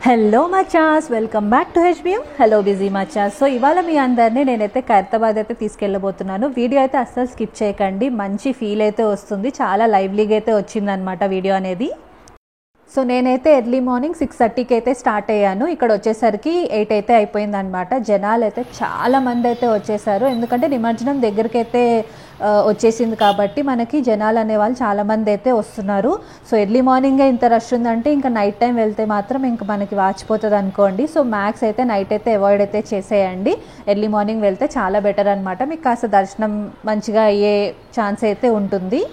Hello మచాస్, welcome back to HBM. Hello busy మచాస్. So ఇవాళ మీ అందరినీ నేనైతే ఖైరతాబాద్ అయితే తీసుకెళ్ళబోతున్నాను. వీడియో అయితే అస్సలు స్కిప్ చేయకండి, మంచి ఫీల్ అయితే వస్తుంది. చాలా లైవ్లీగా అయితే వచ్చిందనమాట వీడియో అనేది. సో నేనైతే ఎర్లీ మార్నింగ్ 6:30కి అయితే స్టార్ట్ అయ్యాను. ఇక్కడ వచ్చేసరికి 8 అయితే అయిపోయిందనమాట. జనాలు అయితే చాలా మంది అయితే వచ్చేసారు, ఎందుకంటే నిమజ్జనం దగ్గరికి అయితే వచ్చేసింది కాబట్టి మనకి జనాలు అనేవాళ్ళు చాలామంది అయితే వస్తున్నారు. సో ఎర్లీ మార్నింగే ఇంత రష్ ఉందంటే ఇంకా నైట్ టైం వెళ్తే మాత్రం ఇంకా మనకి వాచిపోతుంది అనుకోండి. సో మ్యాక్స్ అయితే నైట్ అయితే అవాయిడ్ అయితే చేసేయండి. ఎర్లీ మార్నింగ్ వెళ్తే చాలా బెటర్ అనమాట. మీకు కాస్త దర్శనం మంచిగా అయ్యే ఛాన్స్ అయితే ఉంటుంది.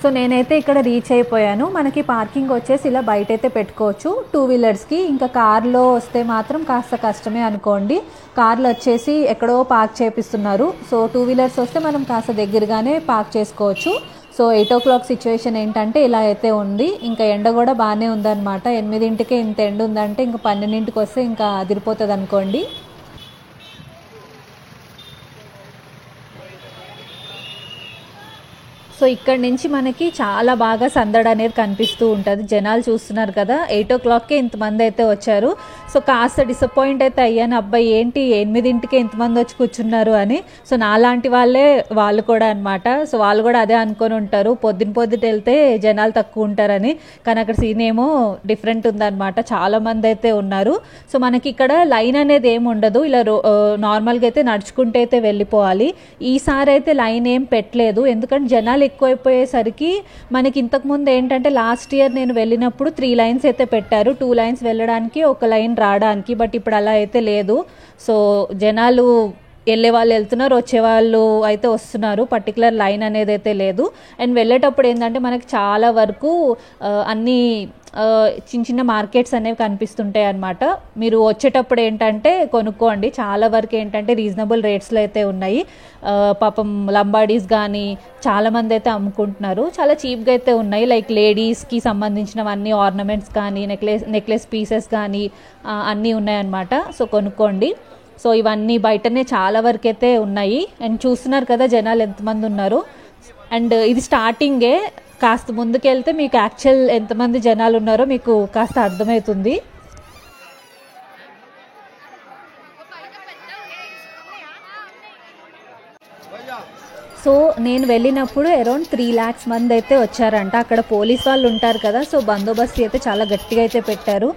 సో నేనైతే ఇక్కడ రీచ్ అయిపోయాను. మనకి పార్కింగ్ వచ్చేసి ఇలా బయట అయితే పెట్టుకోవచ్చు 2 వీలర్స్కి. ఇంకా కార్లో వస్తే మాత్రం కాస్త కష్టమే అనుకోండి. కార్లు వచ్చేసి ఎక్కడో పార్క్ చేపిస్తున్నారు. సో 2 వీలర్స్ వస్తే మనం కాస్త దగ్గరగానే పార్క్ చేసుకోవచ్చు. సో 8 o'clock సిచ్యువేషన్ ఏంటంటే ఇలా అయితే ఉంది. ఇంకా ఎండ కూడా బాగానే ఉందన్నమాట. 8ంటికే ఇంత ఎండ ఉందంటే ఇంకా 12ంటికి వస్తే ఇంకా అదిరిపోతుంది అనుకోండి. సో ఇక్కడ నుంచి మనకి చాలా బాగా సందడి అనేది కనిపిస్తూ ఉంటుంది. జనాలు చూస్తున్నారు కదా, 8 o'clockకే ఇంతమంది అయితే వచ్చారు. సో కాస్త డిసప్పాయింట్ అయితే అయ్యాను, అబ్బాయి ఏంటి 8ంటికే ఇంతమంది వచ్చి కూర్చున్నారు అని. సో నాలాంటి వాళ్ళు కూడా అనమాట. సో వాళ్ళు కూడా అదే అనుకొని ఉంటారు, పొద్దుట వెళ్తే జనాలు తక్కువ ఉంటారని. కానీ అక్కడ సీన్ ఏమో డిఫరెంట్ ఉందన్నమాట, చాలా మంది అయితే ఉన్నారు. సో మనకి ఇక్కడ లైన్ అనేది ఏమి ఉండదు, ఇలా నార్మల్గా అయితే నడుచుకుంటే అయితే వెళ్ళిపోవాలి. ఈసారి అయితే లైన్ ఏం పెట్టలేదు, ఎందుకంటే జనాలు ఎక్కువైపోయేసరికి మనకి ఇంతకుముందు ఏంటంటే లాస్ట్ ఇయర్ నేను వెళ్ళినప్పుడు 3 లైన్స్ అయితే పెట్టారు, 2 లైన్స్ వెళ్ళడానికి 1 లైన్ రావడానికి. బట్ ఇప్పుడు అలా అయితే లేదు. సో జనాలు వెళ్ళే వాళ్ళు వెళ్తున్నారు, వచ్చేవాళ్ళు అయితే వస్తున్నారు. పర్టికులర్ లైన్ అనేది అయితే లేదు. అండ్ వెళ్ళేటప్పుడు ఏంటంటే మనకి చాలా వరకు అన్నీ చిన్న మార్కెట్స్ అనేవి కనిపిస్తుంటాయి అన్నమాట. మీరు వచ్చేటప్పుడు ఏంటంటే కొనుక్కోండి, చాలా వరకు ఏంటంటే రీజనబుల్ రేట్స్లో అయితే ఉన్నాయి. పాపం లంబాడీస్ కానీ చాలామంది అయితే అమ్ముకుంటున్నారు, చాలా చీప్గా అయితే ఉన్నాయి. లైక్ లేడీస్కి సంబంధించినవన్నీ ఆర్నమెంట్స్ కానీ నెక్లెస్ పీసెస్ కానీ అన్నీ ఉన్నాయన్నమాట. సో కొనుక్కోండి. సో ఇవన్నీ బయటనే చాలా వరకు అయితే ఉన్నాయి. అండ్ చూస్తున్నారు కదా జనాలు ఎంతమంది ఉన్నారు. అండ్ ఇది స్టార్టింగే, కాస్త ముందుకెళ్తే మీకు యాక్చువల్ ఎంతమంది జనాలు ఉన్నారో మీకు కాస్త అర్థమవుతుంది. సో నేను వెళ్ళినప్పుడు అరౌండ్ 3 lakhs మంది అయితే వచ్చారంట. అక్కడ పోలీస్ వాళ్ళు ఉంటారు కదా, సో బందోబస్తు అయితే చాలా గట్టిగా అయితే పెట్టారు.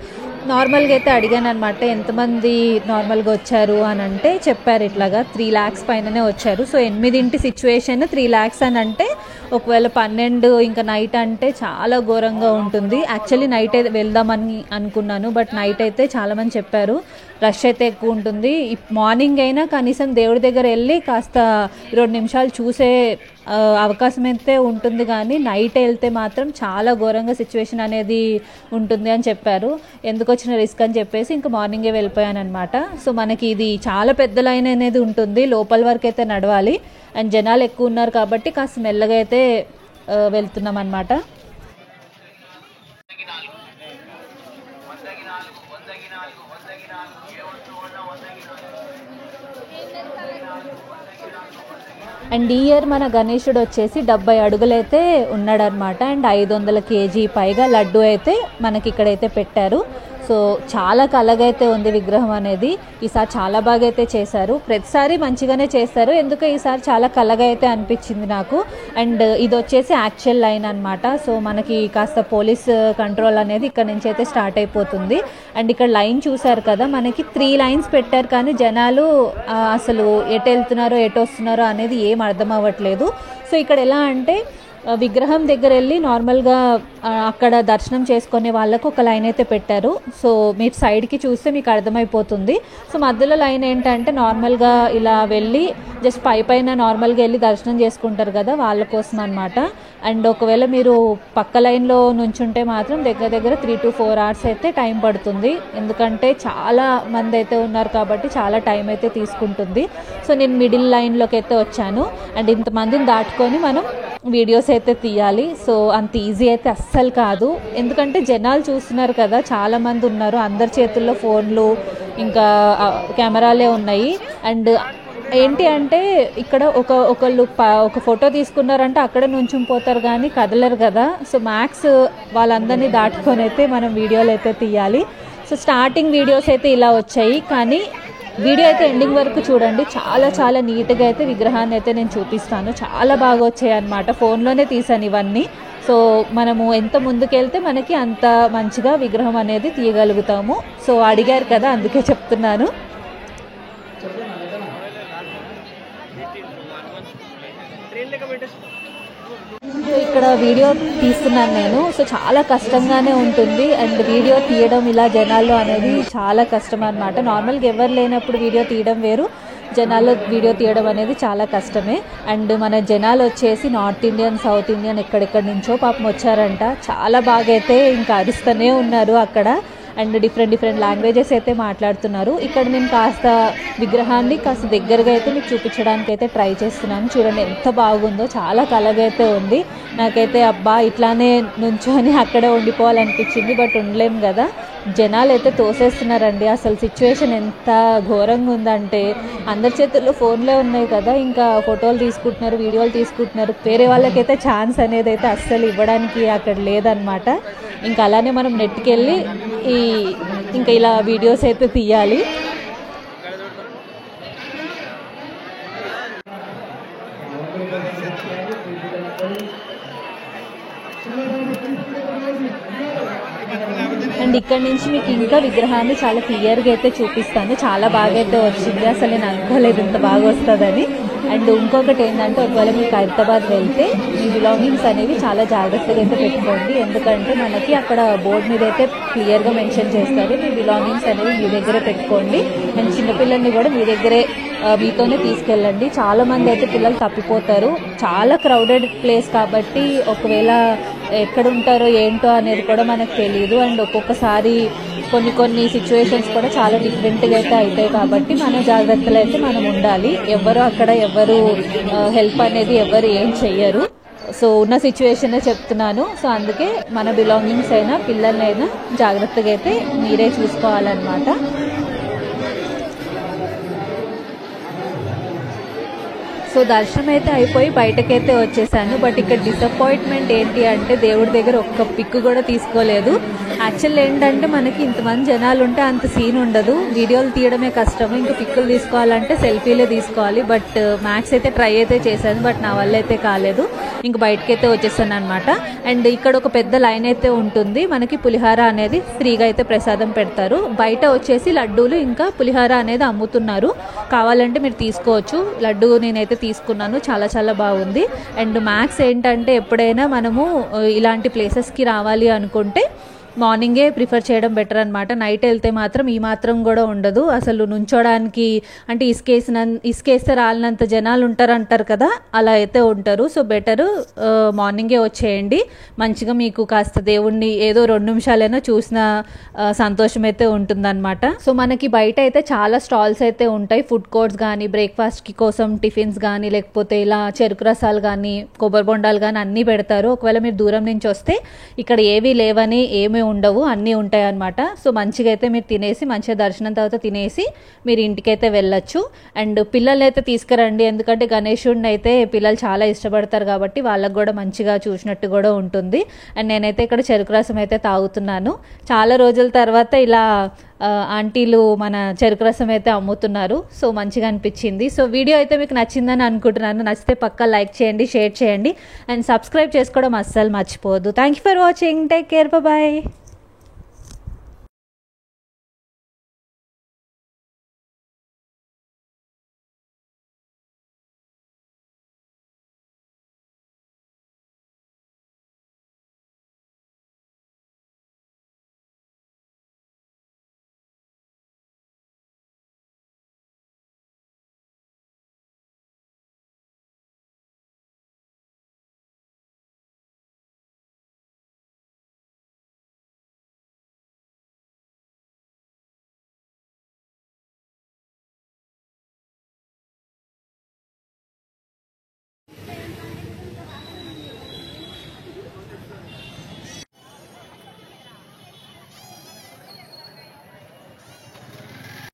నార్మల్గా అయితే అడిగాను అనమాట, ఎంతమంది నార్మల్గా వచ్చారు అని అంటే చెప్పారు ఇట్లాగా 3 lakhs పైననే వచ్చారు. సో 8 సిచ్యువేషన్ 3 lakhs అని అంటే ఒకవేళ 12 ఇంకా నైట్ అంటే చాలా ఘోరంగా ఉంటుంది. యాక్చువల్లీ నైట్ అయితే వెళ్దామని అనుకున్నాను, బట్ నైట్ అయితే చాలామంది చెప్పారు రష్ అయితే ఎక్కువ ఉంటుంది. మార్నింగ్ అయినా కనీసం దేవుడి దగ్గర వెళ్ళి కాస్త 2 నిమిషాలు చూసే అవకాశం అయితే ఉంటుంది, కానీ నైట్ వెళ్తే మాత్రం చాలా ఘోరంగా సిచ్యువేషన్ అనేది ఉంటుంది అని చెప్పారు. ఎందుకు వచ్చిన రిస్క్ అని చెప్పేసి ఇంకా మార్నింగే వెళ్ళిపోయాను అనమాట. సో మనకి ఇది చాలా పెద్ద లైన్ అనేది ఉంటుంది, లోపల వరకు అయితే నడవాలి. అండ్ జనాలు ఎక్కువ ఉన్నారు కాబట్టి కాస్త మెల్లగా అయితే వెళ్తున్నాం అనమాట. అండ్ ఈ ఇయర్ మన గణేశుడు వచ్చేసి 70 అడుగులైతే ఉన్నాడనమాట. అండ్ 500 kg పైగా లడ్డు అయితే మనకి ఇక్కడైతే పెట్టారు. సో చాలా కలగైతే ఉంది విగ్రహం అనేది. ఈసారి చాలా బాగా అయితే చేశారు, ప్రతిసారి మంచిగానే చేస్తారు, ఎందుకో ఈసారి చాలా కలగా అయితే అనిపించింది నాకు. అండ్ ఇది వచ్చేసి యాక్చువల్ లైన్ అనమాట. సో మనకి కాస్త పోలీస్ కంట్రోల్ అనేది ఇక్కడ నుంచి అయితే స్టార్ట్ అయిపోతుంది. అండ్ ఇక్కడ లైన్ చూసారు కదా, మనకి 3 లైన్స్ పెట్టారు, కానీ జనాలు అసలు ఎటు వెళ్తున్నారో ఎటు వస్తున్నారో అనేది ఏం అర్థం అవ్వట్లేదు. సో ఇక్కడ ఎలా అంటే విగ్రహం దగ్గర వెళ్ళి నార్మల్గా అక్కడ దర్శనం చేసుకునే వాళ్ళకు ఒక లైన్ అయితే పెట్టారు. సో మీరు సైడ్కి చూస్తే మీకు అర్థమైపోతుంది. సో మధ్యలో లైన్ ఏంటంటే నార్మల్గా ఇలా వెళ్ళి జస్ట్ పైన నార్మల్గా వెళ్ళి దర్శనం చేసుకుంటారు కదా, వాళ్ళ కోసం అనమాట. అండ్ ఒకవేళ మీరు పక్క లైన్లో నుంచుంటే మాత్రం దగ్గర 3 to 4 hours అయితే టైం పడుతుంది. ఎందుకంటే చాలా మంది అయితే ఉన్నారు కాబట్టి చాలా టైం అయితే తీసుకుంటుంది. సో నేను మిడిల్ లైన్లోకి అయితే వచ్చాను. అండ్ ఇంతమందిని దాటుకొని మనం వీడియోస్ అయితే తీయాలి. సో అంత ఈజీ అయితే అస్సలు కాదు. ఎందుకంటే జనాలు చూస్తున్నారు కదా, చాలామంది ఉన్నారు, అందరి చేతుల్లో ఫోన్లు ఇంకా కెమెరాలే ఉన్నాయి. అండ్ ఏంటి అంటే ఇక్కడ ఒకళ్ళు ఒక ఫోటో తీసుకున్నారంటే అక్కడే నుంచుంపోతారు కానీ కదలరు కదా. సో మ్యాక్స్ వాళ్ళందరినీ దాటుకొని అయితే మనం వీడియోలు అయితే తీయాలి. సో స్టార్టింగ్ వీడియోస్ అయితే ఇలా వచ్చాయి, కానీ వీడియో అయితే ఎండింగ్ వరకు చూడండి. చాలా నీట్గా అయితే విగ్రహాన్ని అయితే నేను చూపిస్తాను. చాలా బాగా వచ్చాయి అన్నమాట. ఫోన్లోనే తీసాను ఇవన్నీ. సో మనము ఎంత ముందుకెళ్తే మనకి అంత మంచిగా విగ్రహం అనేది తీయగలుగుతాము. సో అడిగారు కదా, అందుకే చెప్తున్నాను. సో ఇక్కడ వీడియో తీస్తున్నాను నేను. సో చాలా కష్టంగానే ఉంటుంది. అండ్ వీడియో తీయడం ఇలా జనాల్లో అనేది చాలా కష్టం అనమాట. నార్మల్గా ఎవరు లేనప్పుడు వీడియో తీయడం వేరు, జనాల్లో వీడియో తీయడం అనేది చాలా కష్టమే. అండ్ మన జనాలు వచ్చేసి నార్త్ ఇండియన్, సౌత్ ఇండియన్ ఎక్కడెక్కడి నుంచో పాపం వచ్చారంట. చాలా బాగా అయితే ఇంకా అరుస్తూనే ఉన్నారు అక్కడ. అండ్ డిఫరెంట్ లాంగ్వేజెస్ అయితే మాట్లాడుతున్నారు. ఇక్కడ నేను కాస్త విగ్రహాన్ని కాస్త దగ్గరగా అయితే మీకు చూపించడానికి అయితే ట్రై చేస్తున్నాను. చూడండి ఎంత బాగుందో, చాలా కలగా అయితే ఉంది. నాకైతే అబ్బా ఇట్లానే నుంచొని అక్కడే ఉండిపోవాలనిపించింది, బట్ ఉండలేము కదా. జనాలు అయితే తోసేస్తున్నారండి. అసలు సిచ్యువేషన్ ఎంత ఘోరంగా ఉందంటే అందరి చేతుల్లో ఫోన్లే ఉన్నాయి కదా, ఇంకా ఫోటోలు తీసుకుంటున్నారు, వీడియోలు తీసుకుంటున్నారు. వేరే వాళ్ళకైతే ఛాన్స్ అనేది అయితే అస్సలు ఇవ్వడానికి అక్కడ లేదనమాట. ఇంకా అలానే మనం నెట్కి వెళ్ళి ఇంకా ఇలా వీడియోస్ అయితే తీయాలి. అండ్ ఇక్కడ నుంచి మీకు ఇంకా విగ్రహాన్ని చాలా క్లియర్గా అయితే చూపిస్తాను. చాలా బాగా అయితే వచ్చింది. అసలు నేను అనుకోలేదు ఇంత బాగా వస్తుందని. అండ్ ఇంకొకటి ఏంటంటే ఒకవేళ మీకు హైదరాబాద్ వెళ్తే మీ బిలాంగింగ్స్ అనేవి చాలా జాగ్రత్తగా అయితే పెట్టుకోండి. ఎందుకంటే మనకి అక్కడ బోర్డు మీద అయితే క్లియర్గా మెన్షన్ చేస్తారు, మీ బిలాంగింగ్స్ అనేవి మీ దగ్గరే పెట్టుకోండి. అండ్ చిన్నపిల్లల్ని కూడా మీ దగ్గరే మీతోనే తీసుకెళ్ళండి. చాలామంది అయితే పిల్లలు తప్పిపోతారు. చాలా క్రౌడెడ్ ప్లేస్ కాబట్టి ఒకవేళ ఎక్కడ ఉంటారో ఏంటో అనేది కూడా మనకు తెలియదు. అండ్ ఒక్కొక్కసారి కొన్ని సిచ్యువేషన్స్ కూడా చాలా డిఫరెంట్గా అయితే అవుతాయి కాబట్టి మన జాగ్రత్తలు అయితే మనం ఉండాలి. ఎవరు హెల్ప్ అనేది ఎవరు ఏం చెయ్యరు. సో ఉన్న సిచ్యువేషనే చెప్తున్నాను. సో అందుకే మన బిలాంగింగ్స్ అయినా పిల్లలైనా జాగ్రత్తగా అయితే మీరే చూసుకోవాలన్నమాట. సో దర్శనం అయితే అయిపోయి బయటకైతే వచ్చేసాను. బట్ ఇక్కడ డిసప్పాయింట్మెంట్ ఏంటి అంటే దేవుడి దగ్గర ఒక్క పిక్ కూడా తీసుకోలేదు. యాక్చువల్ ఏంటంటే మనకి ఇంతమంది జనాలు ఉంటే అంత సీన్ ఉండదు, వీడియోలు తీయడమే కష్టము. ఇంకా పిక్కులు తీసుకోవాలంటే సెల్ఫీలే తీసుకోవాలి. బట్ మ్యాక్స్ అయితే ట్రై అయితే చేశాను, బట్ నా వల్ల అయితే కాలేదు. ఇంక బయటకైతే వచ్చేసాను అనమాట. అండ్ ఇక్కడ ఒక పెద్ద లైన్ అయితే ఉంటుంది. మనకి పులిహార అనేది ఫ్రీగా అయితే ప్రసాదం పెడతారు. బయట వచ్చేసి లడ్డూలు ఇంకా పులిహార అనేది అమ్ముతున్నారు, కావాలంటే మీరు తీసుకోవచ్చు. లడ్డు నేనైతే తీసుకున్నాను, చాలా బాగుంది. అండ్ మ్యాక్స్ ఏంటంటే ఎప్పుడైనా మనము ఇలాంటి ప్లేసెస్కి రావాలి అనుకుంటే మార్నింగే ప్రిఫర్ చేయడం బెటర్ అనమాట. నైట్ వెళ్తే మాత్రం ఈ మాత్రం కూడా ఉండదు. అసలు నుంచోడానికి అంటే ఇసుకేస్తే రాలినంత జనాలు ఉంటారంటారు కదా, అలా అయితే ఉంటారు. సో బెటరు మార్నింగే వచ్చేయండి. మంచిగా మీకు కాస్త దేవుణ్ణి ఏదో 2 నిమిషాలైనా చూసిన సంతోషం అయితే ఉంటుందన్నమాట. సో మనకి బయట అయితే చాలా స్టాల్స్ అయితే ఉంటాయి. ఫుడ్ కోర్ట్స్ కానీ, బ్రేక్ఫాస్ట్కి కోసం టిఫిన్స్ కానీ, లేకపోతే ఇలా చెరుకు రసాలు కానీ, కొబ్బరి బొండాలు కానీ అన్నీ పెడతారు. ఒకవేళ మీరు దూరం నుంచి వస్తే ఇక్కడ ఏవి లేవని ఏమీ ఉండవు, అన్నీ ఉంటాయి అన్నమాట. సో మంచిగా అయితే మీరు తినేసి మంచిగా దర్శనం తర్వాత తినేసి మీరు ఇంటికైతే వెళ్ళొచ్చు. అండ్ పిల్లల్ని అయితే తీసుకురండి, ఎందుకంటే గణేశుడిని అయితే పిల్లలు చాలా ఇష్టపడతారు కాబట్టి వాళ్ళకు కూడా మంచిగా చూసినట్టు కూడా ఉంటుంది. అండ్ నేనైతే ఇక్కడ చెరుకు రసం అయితే తాగుతున్నాను. చాలా రోజుల తర్వాత ఇలా ఆంటీలు మన చెరుకు రసం అయితే అమ్ముతున్నారు. సో మంచిగా అనిపించింది. సో వీడియో అయితే మీకు నచ్చిందని అనుకుంటున్నాను. నచ్చితే పక్కా లైక్ చేయండి, షేర్ చేయండి అండ్ సబ్స్క్రైబ్ చేసుకోవడం అస్సలు మర్చిపోవద్దు. Thank you for watching. Take care, bye.